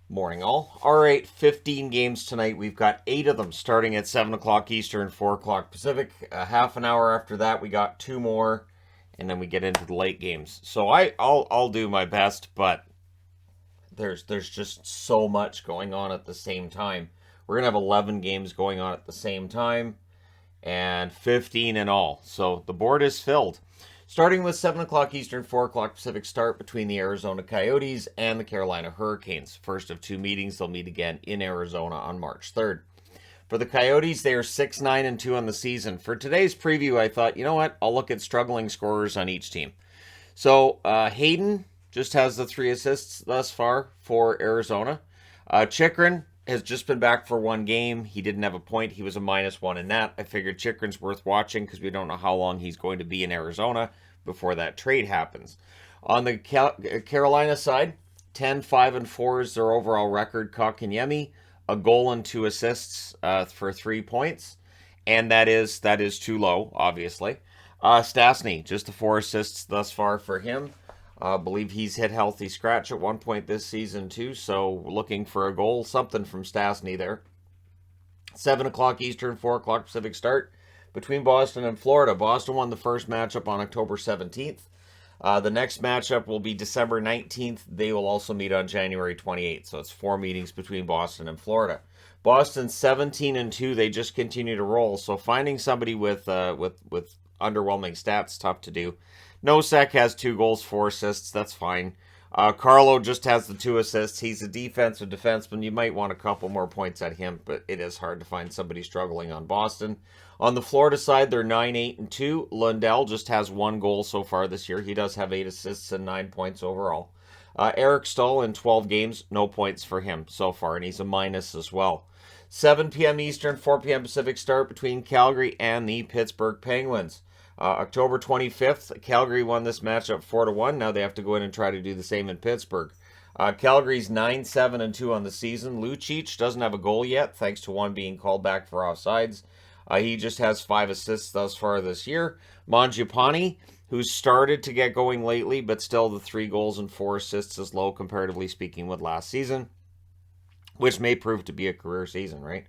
Morning, all. All right, 15 games tonight. We've got 8 of them starting at 7 o'clock Eastern, 4 o'clock Pacific. Half an hour after that, we got 2 more, and then we get into the late games. So I'll do my best, but there's just so much going on at the same time. We're gonna have 11 games going on at the same time, and 15 in all. So the board is filled. Starting with 7 o'clock Eastern, 4 o'clock Pacific start between the Arizona Coyotes and the Carolina Hurricanes. First of 2 meetings, they'll meet again in Arizona on March 3rd. For the Coyotes, they are 6-9-2 on the season. For today's preview, I thought, you know what? I'll look at struggling scorers on each team. So Hayden just has the 3 assists thus far for Arizona. Chychrun has just been back for 1 game. He didn't have a point. He was a -1 in that. I figured Chychrun's worth watching because we don't know how long he's going to be in Arizona before that trade happens. On the Carolina side, 10-5-4 is their overall record. Kotkaniemi, a goal and 2 assists for 3 points, and that is too low, obviously. Stastny, just the 4 assists thus far for him. I believe he's hit healthy scratch at one point this season too, so looking for a goal, something from Stastny there. 7 o'clock Eastern, 4 o'clock Pacific start between Boston and Florida. Boston won the first matchup on October 17th. The next matchup will be December 19th. They will also meet on January 28th, so it's 4 meetings between Boston and Florida. Boston 17-2. They just continue to roll, so finding somebody with underwhelming stats tough to do. Nosek has 2 goals, 4 assists. That's fine. Carlo just has the 2 assists. He's a defensive defenseman. You might want a couple more points at him, but it is hard to find somebody struggling on Boston. On the Florida side, they're 9-8-2. Lundell just has 1 goal so far this year. He does have 8 assists and 9 points overall. Eric Stahl in 12 games, no points for him so far, and he's a minus as well. 7 p.m. Eastern, 4 p.m. Pacific start between Calgary and the Pittsburgh Penguins. October 25th, Calgary won this matchup 4-1. Now they have to go in and try to do the same in Pittsburgh. Calgary's 9-7-2 on the season. Lucic doesn't have a goal yet, thanks to one being called back for offsides. He just has 5 assists thus far this year. Mangiapane, who's started to get going lately, but still the 3 goals and 4 assists is low comparatively speaking with last season, which may prove to be a career season, right?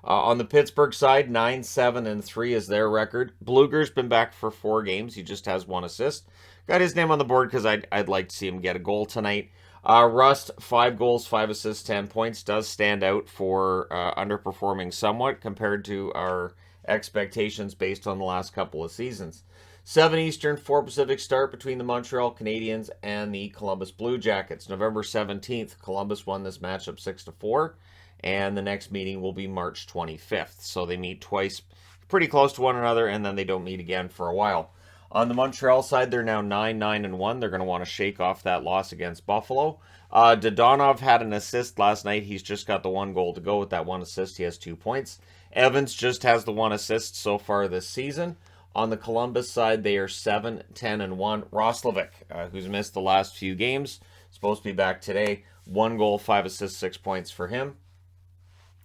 On the Pittsburgh side, 9-7-3 is their record. Bluger's been back for 4 games. He just has 1 assist. Got his name on the board because I'd like to see him get a goal tonight. Rust, 5 goals, 5 assists, 10 points. Does stand out for underperforming somewhat compared to our expectations based on the last couple of seasons. 7 Eastern, 4 Pacific start between the Montreal Canadiens and the Columbus Blue Jackets. November 17th, Columbus won this matchup 6-4. And the next meeting will be March 25th. So they meet twice, pretty close to one another, and then they don't meet again for a while. On the Montreal side, they're now 9-9-1. They're going to want to shake off that loss against Buffalo. Dodonov had an assist last night. He's just got the 1 goal to go with that 1 assist. He has 2 points. Evans just has the 1 assist so far this season. On the Columbus side, they are 7-10-1. Roslovic, who's missed the last few games, supposed to be back today. 1 goal, 5 assists, 6 points for him.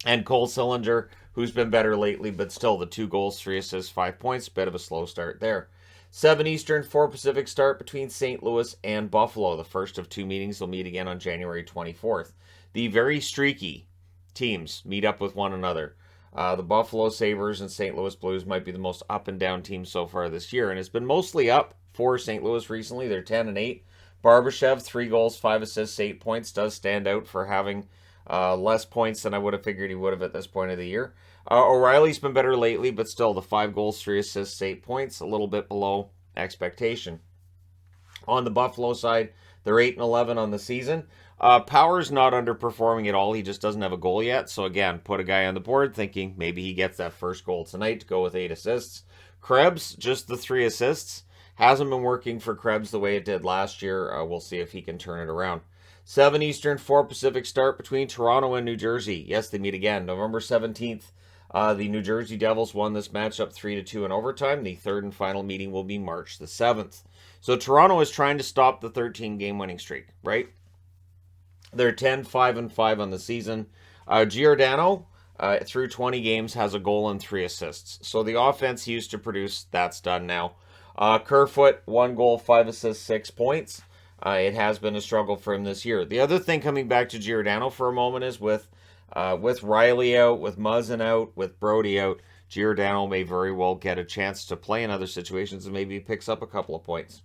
And Cole Sillinger, who's been better lately, but still the 2 goals, 3 assists, 5 points. Bit of a slow start there. 7 Eastern, 4 Pacific start between St. Louis and Buffalo. The first of 2 meetings will meet again on January 24th. The very streaky teams meet up with one another. The Buffalo Sabres and St. Louis Blues might be the most up and down teams so far this year, and it's been mostly up for St. Louis recently. They're 10-8. Barbashev, 3 goals, 5 assists, 8 points. Does stand out for having less points than I would have figured he would have at this point of the year. O'Reilly's been better lately, but still the 5 goals, 3 assists, 8 points, a little bit below expectation. On the Buffalo side, they're 8-11 on the season. Power's not underperforming at all. He just doesn't have a goal yet. So again, put a guy on the board thinking maybe he gets that first goal tonight to go with 8 assists. Krebs, just the 3 assists. Hasn't been working for Krebs the way it did last year. We'll see if he can turn it around. 7 Eastern, 4 Pacific start between Toronto and New Jersey. Yes, they meet again. November 17th, the New Jersey Devils won this matchup 3-2 in overtime. The third and final meeting will be March the 7th. So Toronto is trying to stop the 13-game winning streak, right? They're 10-5-5 on the season. Giordano, through 20 games, has a goal and 3 assists. So the offense he used to produce, that's done now. Kerfoot, 1 goal, 5 assists, 6 points. It has been a struggle for him this year. The other thing, coming back to Giordano for a moment, is with Riley out, with Muzzin out, with Brody out, Giordano may very well get a chance to play in other situations and maybe picks up a couple of points.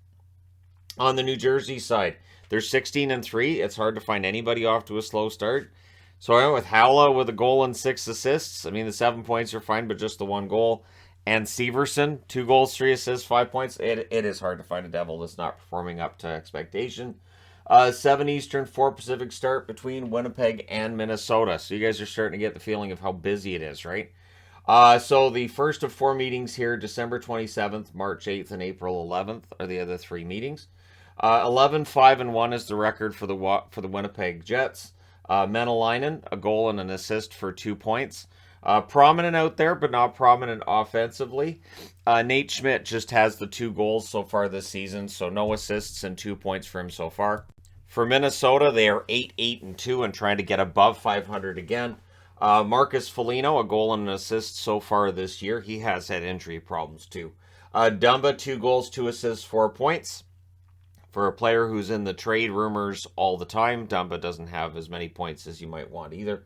On the New Jersey side, they're 16-3. It's hard to find anybody off to a slow start. So I went with Halla with a goal and 6 assists. I mean, the 7 points are fine, but just the 1 goal. And Severson, 2 goals, 3 assists, 5 points. It is hard to find a Devil that's not performing up to expectation. 7 Eastern, 4 Pacific start between Winnipeg and Minnesota. So you guys are starting to get the feeling of how busy it is, right? So the first of 4 meetings here, December 27th, March 8th, and April 11th are the other 3 meetings. 11-5-1 is the record for the Winnipeg Jets. Menelainen, a goal and an assist for 2 points. Prominent out there, but not prominent offensively. Nate Schmidt just has the 2 goals so far this season, so no assists and 2 points for him so far. For Minnesota, they are 8-2 and trying to get above 500 again. Marcus Foligno, a goal and an assist so far this year. He has had injury problems too. Dumba, 2 goals, 2 assists, 4 points. For a player who's in the trade rumors all the time, Dumba doesn't have as many points as you might want either.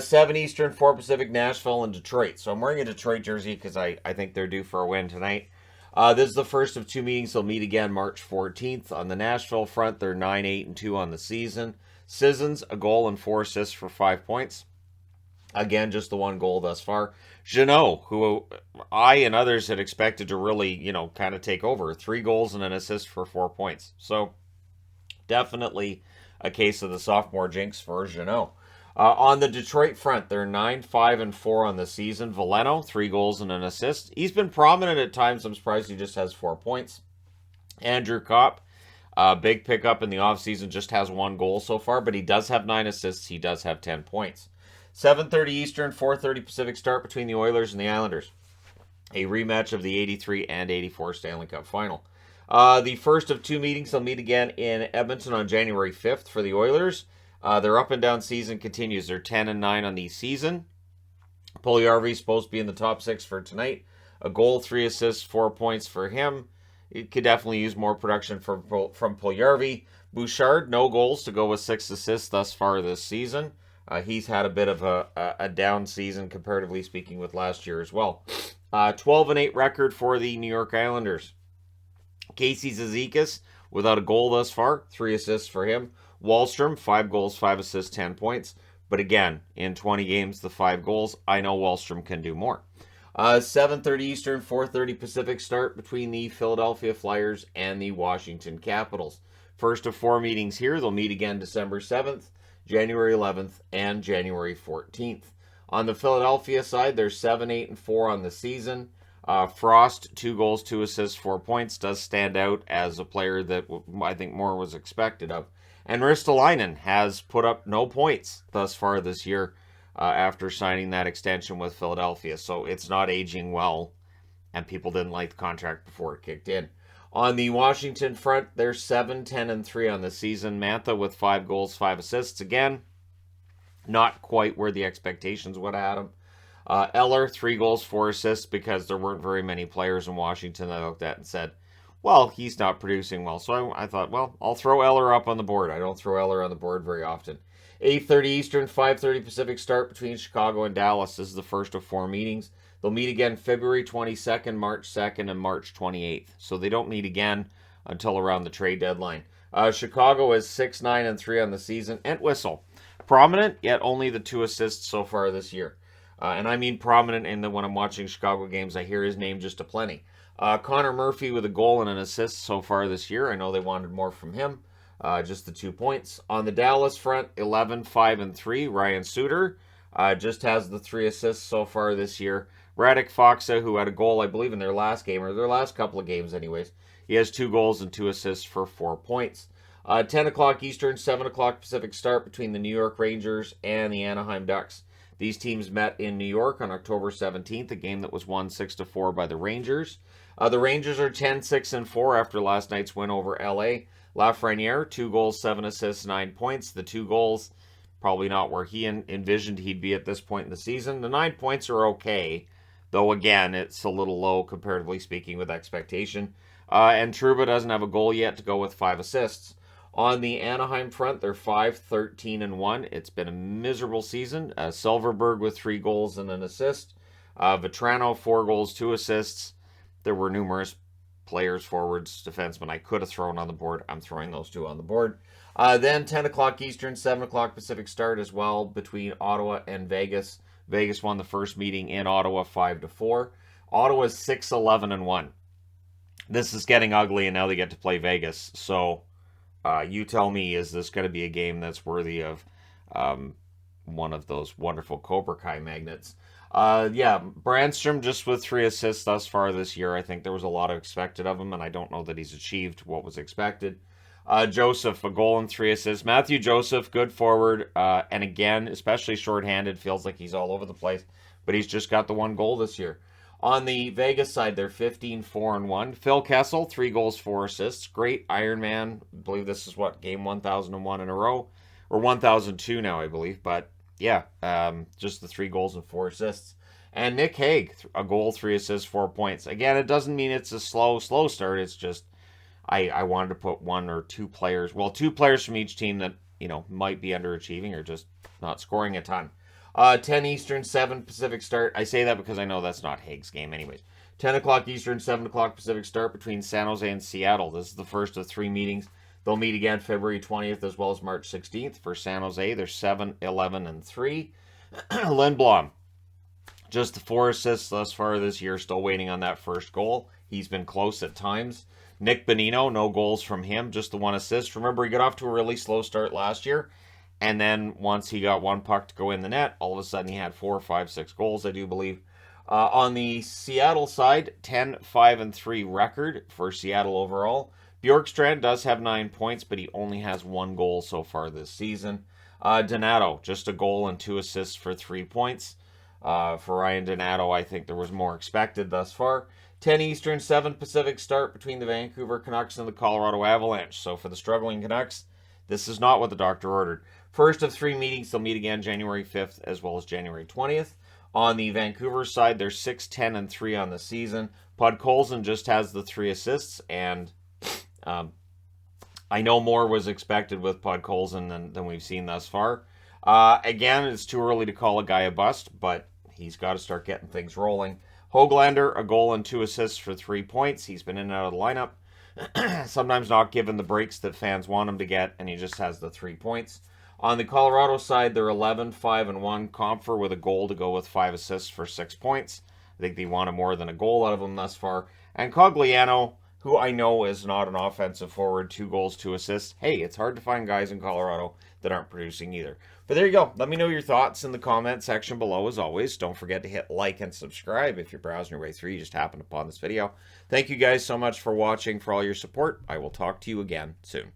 7 Eastern, 4 Pacific, Nashville, and Detroit. So I'm wearing a Detroit jersey because I think they're due for a win tonight. This is the first of 2 meetings. They'll meet again March 14th. On the Nashville front, they're 9-8-2 on the season. Sissons, a goal and 4 assists for 5 points. Again, just the 1 goal thus far. Jeannot, who I and others had expected to really, kind of take over. 3 goals and an assist for 4 points. So, definitely a case of the sophomore jinx for Jeannot. On the Detroit front, they're 9-5-4 on the season. Veleno, 3 goals and an assist. He's been prominent at times. I'm surprised he just has 4 points. Andrew Kopp, big pickup in the offseason, just has 1 goal so far, but he does have 9 assists. He does have 10 points. 7:30 Eastern, 4:30 Pacific start between the Oilers and the Islanders. A rematch of the 83 and 84 Stanley Cup final. The first of 2 meetings, they'll meet again in Edmonton on January 5th for the Oilers. Their up and down season continues. They're 10-9 on the season. Puljujarvi's supposed to be in the top 6 for tonight. A goal, 3 assists, 4 points for him. It could definitely use more production from Puljujarvi. Bouchard, no goals to go with 6 assists thus far this season. He's had a bit of a down season, comparatively speaking, with last year as well. 12-8 record for the New York Islanders. Casey Zizekas, without a goal thus far, 3 assists for him. Wahlstrom, 5 goals, 5 assists, 10 points. But again, in 20 games, the 5 goals, I know Wahlstrom can do more. 7:30 Eastern, 4:30 Pacific start between the Philadelphia Flyers and the Washington Capitals. First of 4 meetings here. They'll meet again December 7th. January 11th, and January 14th. On the Philadelphia side, they're 7-8-4 on the season. Frost, 2 goals, 2 assists, 4 points, does stand out as a player that I think more was expected of. And Ristolainen has put up no points thus far this year after signing that extension with Philadelphia. So it's not aging well, and people didn't like the contract before it kicked in. On the Washington front, they're 7-10-3 on the season. Mantha with 5 goals, 5 assists. Again, not quite where the expectations would have had him. Eller, 3 goals, 4 assists, because there weren't very many players in Washington that I looked at and said, well, he's not producing well. So I thought, well, I'll throw Eller up on the board. I don't throw Eller on the board very often. 8:30 Eastern, 5:30 Pacific start between Chicago and Dallas. This is the first of 4 meetings. They'll meet again February 22nd, March 2nd, and March 28th. So they don't meet again until around the trade deadline. Chicago is 6-9-3 on the season. Entwistle, prominent, yet only the 2 assists so far this year. And I mean prominent in that when I'm watching Chicago games, I hear his name just aplenty. Connor Murphy with a goal and an assist so far this year. I know they wanted more from him. Just the 2 points. On the Dallas front, 11-5-3. Ryan Suter just has the 3 assists so far this year. Radek Faksa, who had a goal, I believe, in their last game, or their last couple of games anyways. He has 2 goals and 2 assists for 4 points. 10 o'clock Eastern, 7 o'clock Pacific start between the New York Rangers and the Anaheim Ducks. These teams met in New York on October 17th, a game that was won 6-4 by the Rangers. The Rangers are 10-6-4 after last night's win over LA. Lafreniere, 2 goals, 7 assists, 9 points. The 2 goals, probably not where he envisioned he'd be at this point in the season. The 9 points are okay, though again, it's a little low comparatively speaking with expectation. And Trouba doesn't have a goal yet to go with 5 assists. On the Anaheim front, they're 5-13-1. It's been a miserable season. Silverberg with 3 goals and an assist. Vetrano, 4 goals, 2 assists. There were numerous players, forwards, defensemen I could have thrown on the board. I'm throwing those 2 on the board. Then 10 o'clock Eastern, 7 o'clock Pacific start as well between Ottawa and Vegas. Vegas won the first meeting in Ottawa 5-4. Ottawa's 6-11-1. This is getting ugly, and now they get to play Vegas. So you tell me, is this going to be a game that's worthy of one of those wonderful Cobra Kai magnets? Yeah, Brandstrom just with 3 assists thus far this year. I think there was a lot expected of him, and I don't know that he's achieved what was expected. Joseph, a goal and 3 assists. Matthew Joseph, good forward, and again, especially shorthanded, feels like he's all over the place, but he's just got the 1 goal this year. On the Vegas side, they're 15-4-1. Phil Kessel, 3 goals, 4 assists. Great Iron Man. I believe this is game 1001 in a row, or 1002 now, I believe. But yeah, just the 3 goals and 4 assists. And Nick Hague, a goal, 3 assists, 4 points. Again, it doesn't mean it's a slow start. It's just I wanted to put 1 or 2 players, 2 players from each team that might be underachieving or just not scoring a ton. 10 Eastern, 7 Pacific start. I say that because I know that's not Hague's game anyways. 10 o'clock Eastern, 7 o'clock Pacific start between San Jose and Seattle. This is the first of 3 meetings. They'll meet again February 20th as well as March 16th. For San Jose, they're 7-11-3. Lindblom, just the 4 assists thus far this year. Still waiting on that first goal. He's been close at times. Nick Bonino, no goals from him, just the 1 assist. Remember, he got off to a really slow start last year. And then once he got 1 puck to go in the net, all of a sudden he had 4, 5, 6 goals, I do believe. On the Seattle side, 10-5-3 record for Seattle overall. Bjorkstrand does have 9 points, but he only has 1 goal so far this season. Donato, just a goal and 2 assists for 3 points. For Ryan Donato, I think there was more expected thus far. 10 Eastern, 7 Pacific start between the Vancouver Canucks and the Colorado Avalanche. So for the struggling Canucks, this is not what the doctor ordered. First of 3 meetings, they'll meet again January 5th as well as January 20th. On the Vancouver side, they're 6-10-3 on the season. Podkolzin just has the 3 assists, and I know more was expected with Podkolzin than we've seen thus far. Again, it's too early to call a guy a bust, but he's got to start getting things rolling. Höglander, a goal and 2 assists for 3 points. He's been in and out of the lineup. Sometimes not given the breaks that fans want him to get, and he just has the 3 points. On the Colorado side, they're 11-5-1. Compher with a goal to go with 5 assists for 6 points. I think they wanted more than a goal out of him thus far. And Cogliano, who I know is not an offensive forward, 2 goals, 2 assists. Hey, it's hard to find guys in Colorado that aren't producing either. But there you go. Let me know your thoughts in the comment section below as always. Don't forget to hit like and subscribe if you're browsing your way through. You just happened upon this video. Thank you guys so much for watching, for all your support. I will talk to you again soon.